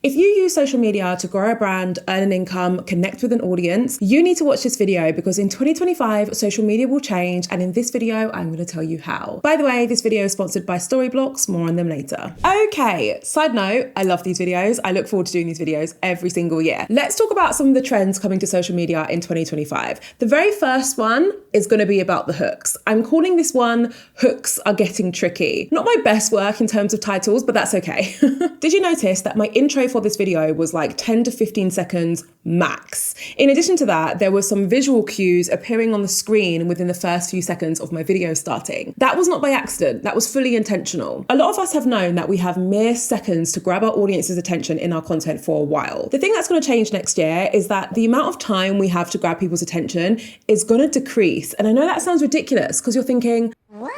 If you use social media to grow a brand, earn an income, connect with an audience, you need to watch this video because in 2025, social media will change, and in this video, I'm going to tell you how. By the way, this video is sponsored by Storyblocks, more on them later. Okay, side note, I love these videos. I look forward to doing these videos every single year. Let's talk about some of the trends coming to social media in 2025. The very first one is going to be about the hooks. I'm calling this one, Hooks Are Getting Tricky. Not my best work in terms of titles, but that's okay. Did you notice that my intro for this video was like 10 to 15 seconds max? In addition to that, there were some visual cues appearing on the screen within the first few seconds of my video starting. That was not by accident, that was fully intentional. A lot of us have known that we have mere seconds to grab our audience's attention in our content for a while. The thing that's going to change next year is that the amount of time we have to grab people's attention is going to decrease. And I know that sounds ridiculous because you're thinking, what?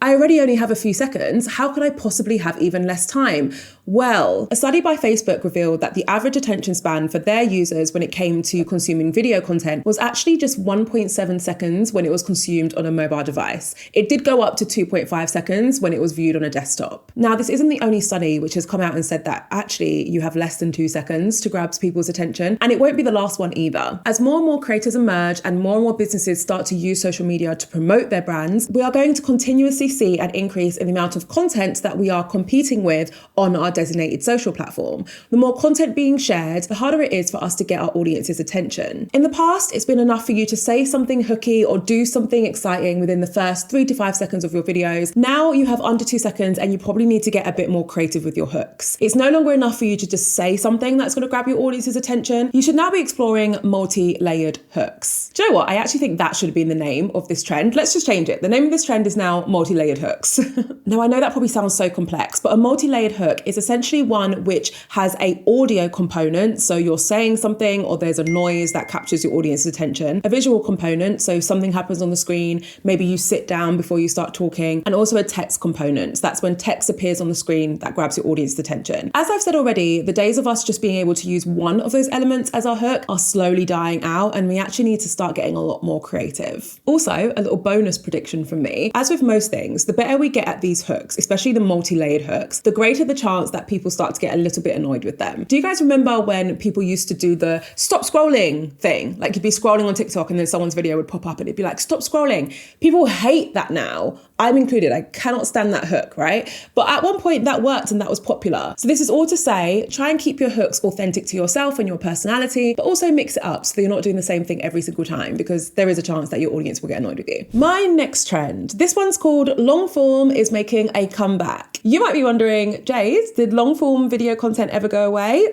I already only have a few seconds. How could I possibly have even less time? Well, a study by Facebook revealed that the average attention span for their users when it came to consuming video content was actually just 1.7 seconds when it was consumed on a mobile device. It did go up to 2.5 seconds when it was viewed on a desktop. Now, this isn't the only study which has come out and said that actually you have less than 2 seconds to grab people's attention, and it won't be the last one either. As more and more creators emerge and more businesses start to use social media to promote their brands, we are going to continuously see an increase in the amount of content that we are competing with on our designated social platform. The more content being shared, the harder it is for us to get our audience's attention. In the past, it's been enough for you to say something hooky or do something exciting within the first 3 to 5 seconds of your videos. Now you have under 2 seconds and you probably need to get a bit more creative with your hooks. It's no longer enough for you to just say something that's going to grab your audience's attention. You should now be exploring multi-layered hooks. Do you know what? I actually think that should have been the name of this trend. Let's just change it. The name of this trend is now multi-layered hooks. Now, I know that probably sounds so complex, but a multi-layered hook is essentially one which has an audio component, so you're saying something or there's a noise that captures your audience's attention, a visual component, so something happens on the screen, maybe you sit down before you start talking, and also a text component. So that's when text appears on the screen that grabs your audience's attention. As I've said already, the days of us just being able to use one of those elements as our hook are slowly dying out, and we actually need to start getting a lot more creative. Also, a little bonus prediction from me, as with most things, the better we get at these hooks, especially the multi-layered hooks, the greater the chance that people start to get a little bit annoyed with them. Do you guys remember when people used to do the stop scrolling thing? Like you'd be scrolling on TikTok and then someone's video would pop up and it'd be like, stop scrolling. People hate that now. I'm included. I cannot stand that hook, right? But at one point that worked and that was popular. So this is all to say, try and keep your hooks authentic to yourself and your personality, but also mix it up so that you're not doing the same thing every single time, because there is a chance that your audience will get annoyed with you. My next trend, this one's called long form is making a comeback. You might be wondering, Jade, did long form video content ever go away?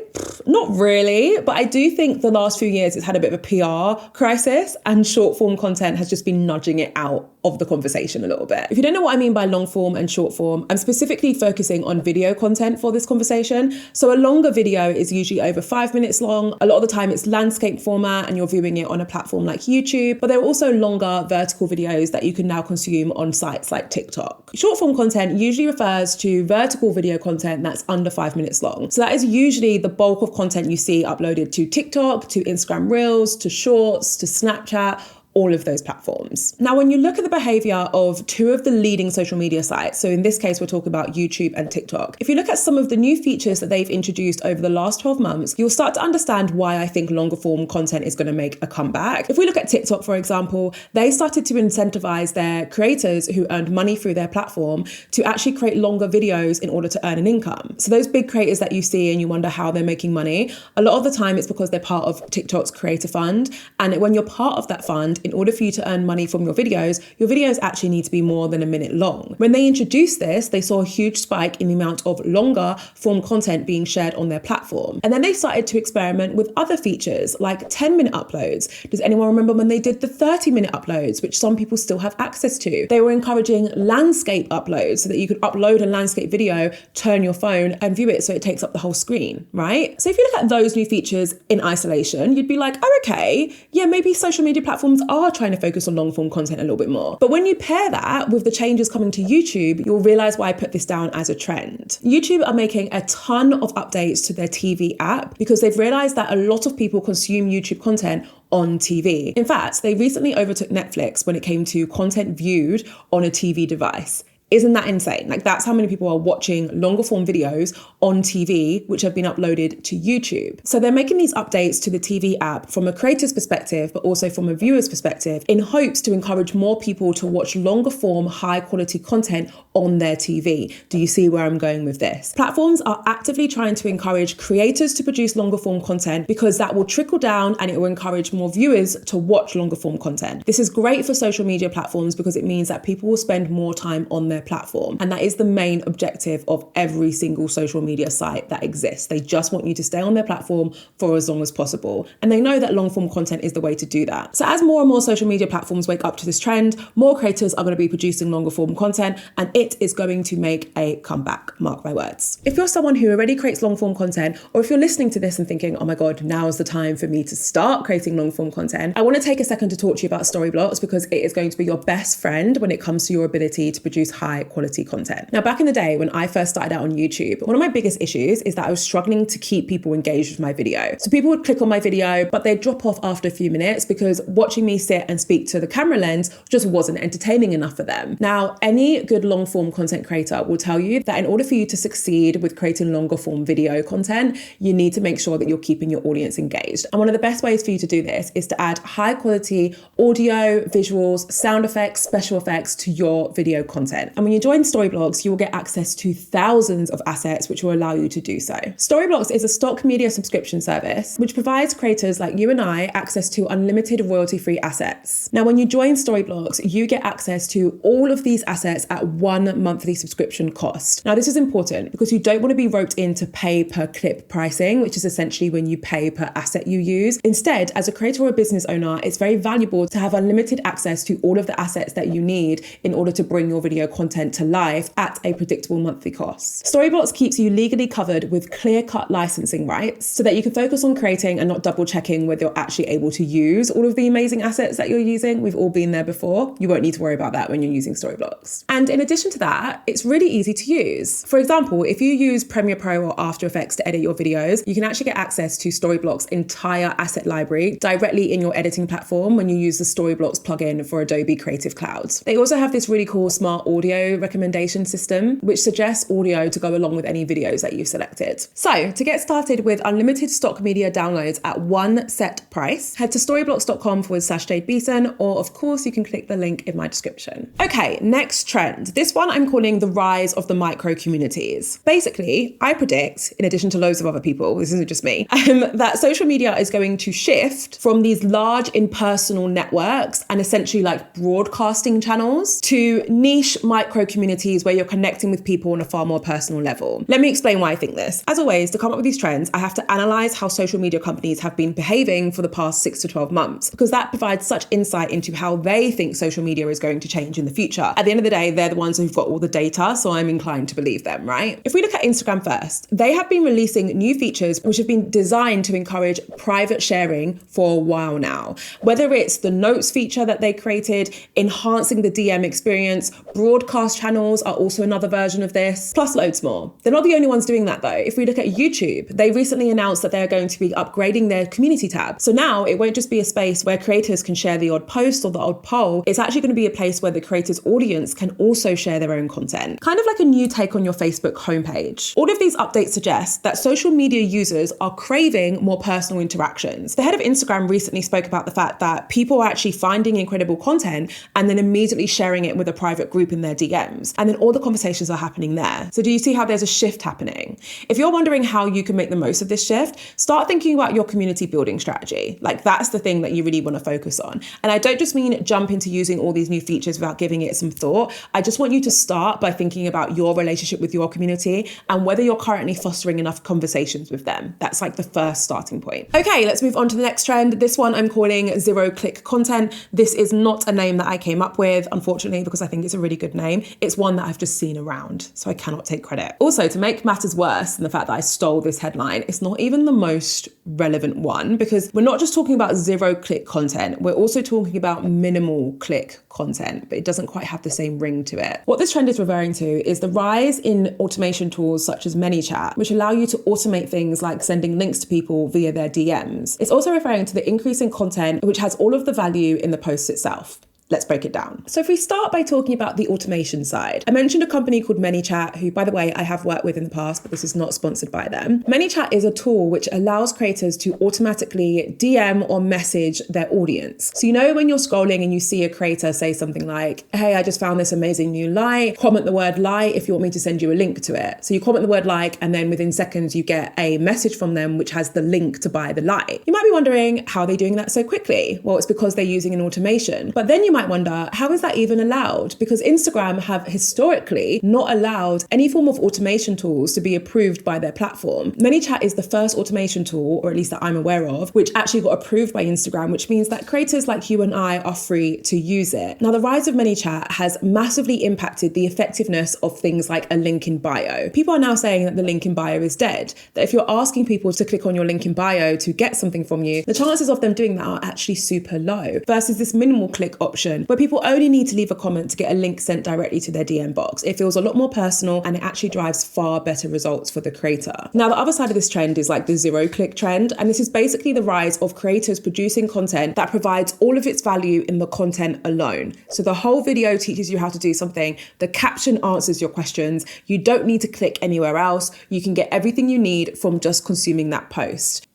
Not really, but I do think the last few years it's had a bit of a PR crisis and short form content has just been nudging it out of the conversation a little bit. If you don't know what I mean by long form and short form, I'm specifically focusing on video content for this conversation. So a longer video is usually over 5 minutes long. A lot of the time it's landscape format and you're viewing it on a platform like YouTube, but there are also longer vertical videos that you can now consume on sites like TikTok. Short form content usually refers to vertical video content that's under 5 minutes long. So that is usually the bulk of content you see uploaded to TikTok, to Instagram Reels, to Shorts, to Snapchat, all of those platforms. Now, when you look at the behavior of two of the leading social media sites, so in this case, we're talking about YouTube and TikTok. If you look at some of the new features that they've introduced over the last 12 months, you'll start to understand why I think longer form content is going to make a comeback. If we look at TikTok, for example, they started to incentivize their creators who earned money through their platform to actually create longer videos in order to earn an income. So those big creators that you see and you wonder how they're making money, a lot of the time it's because they're part of TikTok's creator fund. And when you're part of that fund, in order for you to earn money from your videos actually need to be more than a minute long. When they introduced this, they saw a huge spike in the amount of longer form content being shared on their platform. And then they started to experiment with other features like 10-minute uploads. Does anyone remember when they did the 30-minute uploads, which some people still have access to? They were encouraging landscape uploads so that you could upload a landscape video, turn your phone and view it so it takes up the whole screen, right? So if you look at those new features in isolation, you'd be like, oh, okay, yeah, maybe social media platforms are trying to focus on long form content a little bit more. But when you pair that with the changes coming to YouTube, you'll realize why I put this down as a trend. YouTube are making a ton of updates to their TV app because they've realized that a lot of people consume YouTube content on TV. In fact, they recently overtook Netflix when it came to content viewed on a TV device. Isn't that insane? Like, that's how many people are watching longer form videos on TV, which have been uploaded to YouTube. So they're making these updates to the TV app from a creator's perspective, but also from a viewer's perspective, in hopes to encourage more people to watch longer form, high quality content on their TV. Do you see where I'm going with this? Platforms are actively trying to encourage creators to produce longer form content because that will trickle down and it will encourage more viewers to watch longer form content. This is great for social media platforms because it means that people will spend more time on their platform. And that is the main objective of every single social media site that exists. They just want you to stay on their platform for as long as possible. And they know that long form content is the way to do that. So as more and more social media platforms wake up to this trend, more creators are going to be producing longer form content, and it is going to make a comeback, mark my words. If you're someone who already creates long form content, or if you're listening to this and thinking, oh my God, now is the time for me to start creating long form content, I want to take a second to talk to you about Storyblocks because it is going to be your best friend when it comes to your ability to produce high quality content. Now, back in the day when I first started out on YouTube, one of my biggest issues is that I was struggling to keep people engaged with my video. So people would click on my video, but they'd drop off after a few minutes because watching me sit and speak to the camera lens just wasn't entertaining enough for them. Now, any good long form content creator will tell you that in order for you to succeed with creating longer form video content, you need to make sure that you're keeping your audience engaged. And one of the best ways for you to do this is to add high quality audio, visuals, sound effects, special effects to your video content. And when you join Storyblocks, you will get access to thousands of assets which will allow you to do so. Storyblocks is a stock media subscription service which provides creators like you and I access to unlimited royalty-free assets. Now, when you join Storyblocks, you get access to all of these assets at one monthly subscription cost. Now, this is important because you don't want to be roped into pay per clip pricing, which is essentially when you pay per asset you use. Instead, as a creator or a business owner, it's very valuable to have unlimited access to all of the assets that you need in order to bring your video content to life at a predictable monthly cost. Storyblocks keeps you legally covered with clear-cut licensing rights so that you can focus on creating and not double checking whether you're actually able to use all of the amazing assets that you're using. We've all been there before. You won't need to worry about that when you're using Storyblocks. And in addition to that, it's really easy to use. For example, if you use Premiere Pro or After Effects to edit your videos, you can actually get access to Storyblocks' entire asset library directly in your editing platform when you use the Storyblocks plugin for Adobe Creative Cloud. They also have this really cool smart audio recommendation system, which suggests audio to go along with any videos that you've selected. So to get started with unlimited stock media downloads at one set price, head to storyblocks.com/Jade Beason, or of course you can click the link in my description. Okay, next trend. This one I'm calling the rise of the micro communities. Basically, I predict, in addition to loads of other people, this isn't just me, that social media is going to shift from these large impersonal networks and essentially like broadcasting channels to niche micro communities where you're connecting with people on a far more personal level. Let me explain why I think this. As always, to come up with these trends, I have to analyze how social media companies have been behaving for the past 6 to 12 months, because that provides such insight into how they think social media is going to change in the future. At the end of the day, they're the ones who've got all the data, so I'm inclined to believe them, right? If we look at Instagram first, they have been releasing new features which have been designed to encourage private sharing for a while now. Whether it's the notes feature that they created, enhancing the DM experience, broadcast channels are also another version of this, plus loads more. They're not the only ones doing that though. If we look at YouTube, they recently announced that they're going to be upgrading their community tab. So now it won't just be a space where creators can share the odd post or the odd poll. It's actually going to be a place where the creator's audience can also share their own content. Kind of like a new take on your Facebook homepage. All of these updates suggest that social media users are craving more personal interactions. The head of Instagram recently spoke about the fact that people are actually finding incredible content and then immediately sharing it with a private group in their DMs. And then all the conversations are happening there. So do you see how there's a shift happening? If you're wondering how you can make the most of this shift, start thinking about your community building strategy. Like, that's the thing that you really want to focus on. And I don't just mean jump into using all these new features without giving it some thought. I just want you to start by thinking about your relationship with your community and whether you're currently fostering enough conversations with them. That's like the first starting point. Okay, let's move on to the next trend. This one I'm calling zero-click content. This is not a name that I came up with, unfortunately, because I think it's a really good name. It's one that I've just seen around, so I cannot take credit. Also, to make matters worse than the fact that I stole this headline, it's not even the most relevant one, because we're not just talking about zero-click content, we're also talking about minimal click content, but it doesn't quite have the same ring to it. What this trend is referring to is the rise in automation tools such as ManyChat, which allow you to automate things like sending links to people via their DMs. It's also referring to the increase in content which has all of the value in the post itself. Let's break it down. So if we start by talking about the automation side, I mentioned a company called ManyChat, who, by the way, I have worked with in the past, but this is not sponsored by them. ManyChat is a tool which allows creators to automatically DM or message their audience. So you know when you're scrolling and you see a creator say something like, hey, I just found this amazing new light, comment the word light if you want me to send you a link to it. So you comment the word like, and then within seconds you get a message from them which has the link to buy the light. You might be wondering, how are they doing that so quickly? Well, it's because they're using an automation. But then you might wonder, how is that even allowed? Because Instagram have historically not allowed any form of automation tools to be approved by their platform. ManyChat is the first automation tool, or at least that I'm aware of, which actually got approved by Instagram, which means that creators like you and I are free to use it. Now, the rise of ManyChat has massively impacted the effectiveness of things like a link in bio. People are now saying that the link in bio is dead, that if you're asking people to click on your link in bio to get something from you, the chances of them doing that are actually super low, versus this minimal click option where people only need to leave a comment to get a link sent directly to their DM box. It feels a lot more personal and it actually drives far better results for the creator. Now, the other side of this trend is like the zero click trend. And this is basically the rise of creators producing content that provides all of its value in the content alone. So the whole video teaches you how to do something. The caption answers your questions. You don't need to click anywhere else. You can get everything you need from just consuming that post.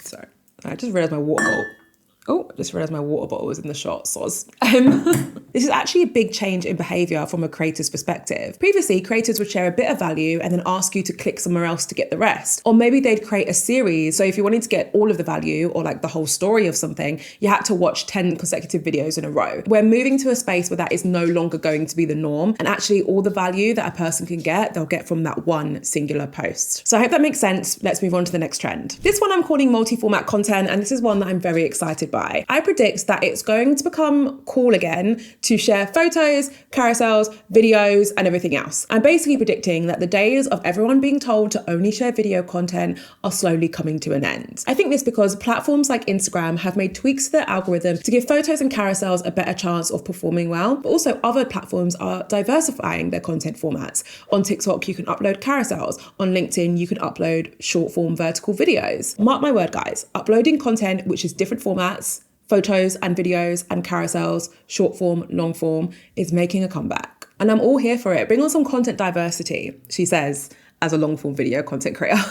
Sorry, I just realized my water bottle. Oh, I just realized my water bottle was in the shot, soz. This is actually a big change in behavior from a creator's perspective. Previously, creators would share a bit of value and then ask you to click somewhere else to get the rest. Or maybe they'd create a series. So if you wanted to get all of the value or like the whole story of something, you had to watch 10 consecutive videos in a row. We're moving to a space where that is no longer going to be the norm. And actually all the value that a person can get, they'll get from that one singular post. So I hope that makes sense. Let's move on to the next trend. This one I'm calling multi-format content. And this is one that I'm very excited by. I predict that it's going to become cool again to share photos, carousels, videos, and everything else. I'm basically predicting that the days of everyone being told to only share video content are slowly coming to an end. I think this because platforms like Instagram have made tweaks to their algorithm to give photos and carousels a better chance of performing well, but also other platforms are diversifying their content formats. On TikTok, you can upload carousels. On LinkedIn, you can upload short form vertical videos. Mark my word, guys, uploading content which is different formats, photos and videos and carousels, short form, long form, is making a comeback. And I'm all here for it. Bring on some content diversity, she says, as a long form video content creator.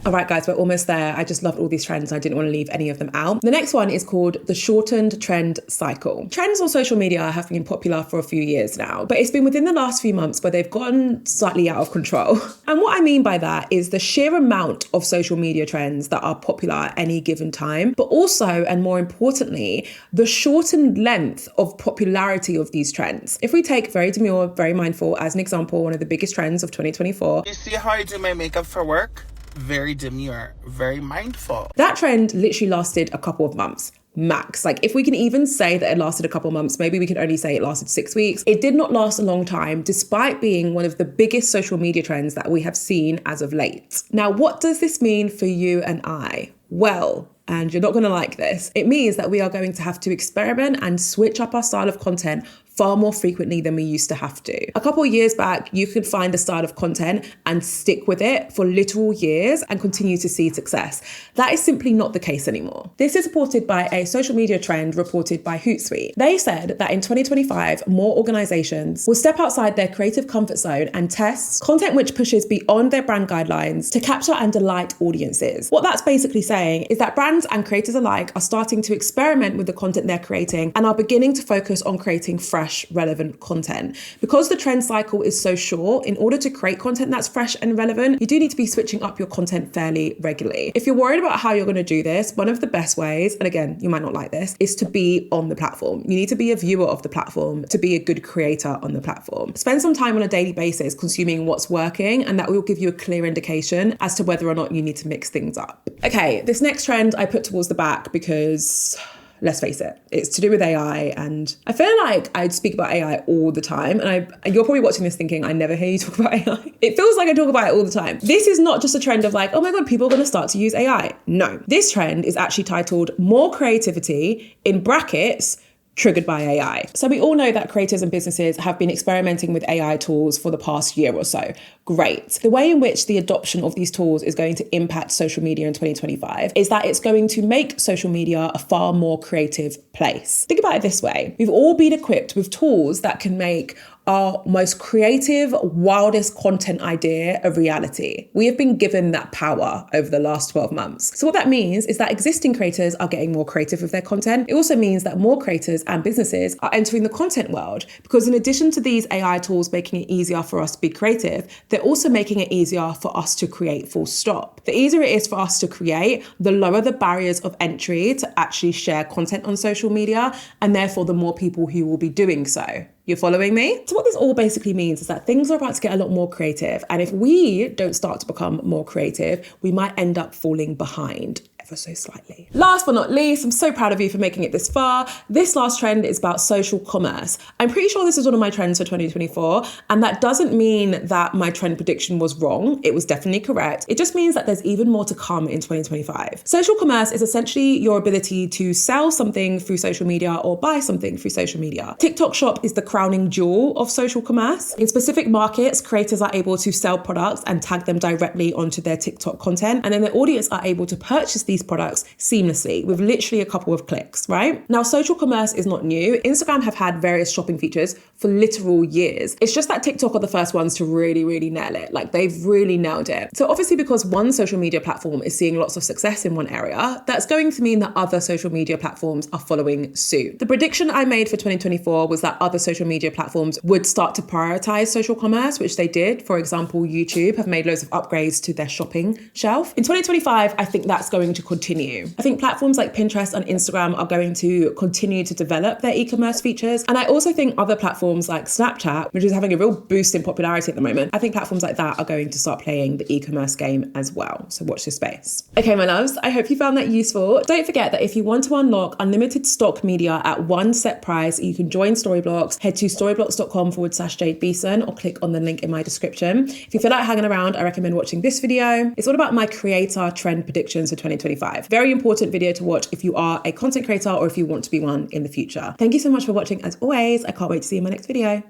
All right, guys, we're almost there. I just loved all these trends. I didn't want to leave any of them out. The next one is called the shortened trend cycle. Trends on social media have been popular for a few years now, but it's been within the last few months where they've gotten slightly out of control. And what I mean by that is the sheer amount of social media trends that are popular at any given time, but also, and more importantly, the shortened length of popularity of these trends. If we take very demure, very mindful as an example, one of the biggest trends of 2024. You see how I do my makeup for work? Very demure, very mindful. That trend literally lasted a couple of months. Max. Like if we can even say that it lasted a couple of months, maybe we can only say it lasted 6 weeks. It did not last a long time, despite being one of the biggest social media trends that we have seen as of late. Now, what does this mean for you and I? Well, and you're not going to like this, it means that we are going to have to experiment and switch up our style of content far more frequently than we used to have to. A couple of years back, you could find a style of content and stick with it for literal years and continue to see success. That is simply not the case anymore. This is supported by a social media trend reported by Hootsuite. They said that in 2025, more organizations will step outside their creative comfort zone and test content which pushes beyond their brand guidelines to capture and delight audiences. What that's basically saying is that brands and creators alike are starting to experiment with the content they're creating and are beginning to focus on creating fresh, relevant content. Because the trend cycle is so short, in order to create content that's fresh and relevant, you do need to be switching up your content fairly regularly. If you're worried about how you're going to do this, one of the best ways, and again, you might not like this, is to be on the platform. You need to be a viewer of the platform to be a good creator on the platform. Spend some time on a daily basis consuming what's working, and that will give you a clear indication as to whether or not you need to mix things up. Okay, this next trend I put towards the back because, let's face it, it's to do with AI, and I feel like I speak about AI all the time, and you're probably watching this thinking, I never hear you talk about AI. It feels like I talk about it all the time. This is not just a trend of like, oh my God, people are going to start to use AI. No, this trend is actually titled more creativity, in brackets, triggered by AI. So we all know that creators and businesses have been experimenting with AI tools for the past year or so. Great. The way in which the adoption of these tools is going to impact social media in 2025 is that it's going to make social media a far more creative place. Think about it this way. We've all been equipped with tools that can make our most creative, wildest content idea a reality. We have been given that power over the last 12 months. So what that means is that existing creators are getting more creative with their content. It also means that more creators and businesses are entering the content world, because in addition to these AI tools making it easier for us to be creative, they're also making it easier for us to create, full stop. The easier it is for us to create, the lower the barriers of entry to actually share content on social media, and therefore the more people who will be doing so. You're following me? So what this all basically means is that things are about to get a lot more creative. And if we don't start to become more creative, we might end up falling behind ever so slightly. Last but not least, I'm so proud of you for making it this far. This last trend is about social commerce. I'm pretty sure this is one of my trends for 2024. And that doesn't mean that my trend prediction was wrong. It was definitely correct. It just means that there's even more to come in 2025. Social commerce is essentially your ability to sell something through social media or buy something through social media. TikTok Shop is the crowning jewel of social commerce. In specific markets, creators are able to sell products and tag them directly onto their TikTok content. And then the audience are able to purchase these products seamlessly with literally a couple of clicks, right? Now, social commerce is not new. Instagram have had various shopping features for literal years. It's just that TikTok are the first ones to really nail it. Like, they've really nailed it. So obviously, because one social media platform is seeing lots of success in one area, that's going to mean that other social media platforms are following suit. The prediction I made for 2024 was that other social media platforms would start to prioritize social commerce, which they did. For example, YouTube have made loads of upgrades to their shopping shelf. In 2025, I think that's going to continue. I think platforms like Pinterest and Instagram are going to continue to develop their e-commerce features. And I also think other platforms like Snapchat, which is having a real boost in popularity at the moment, I think platforms like that are going to start playing the e-commerce game as well. So watch this space. Okay, my loves, I hope you found that useful. Don't forget that if you want to unlock unlimited stock media at one set price, you can join Storyblocks. Head to storyblocks.com/Jade Beason or click on the link in my description. If you feel like hanging around, I recommend watching this video. It's all about my creator trend predictions for 2025. Very important video to watch if you are a content creator or if you want to be one in the future. Thank you so much for watching as always. I can't wait to see you in my next video.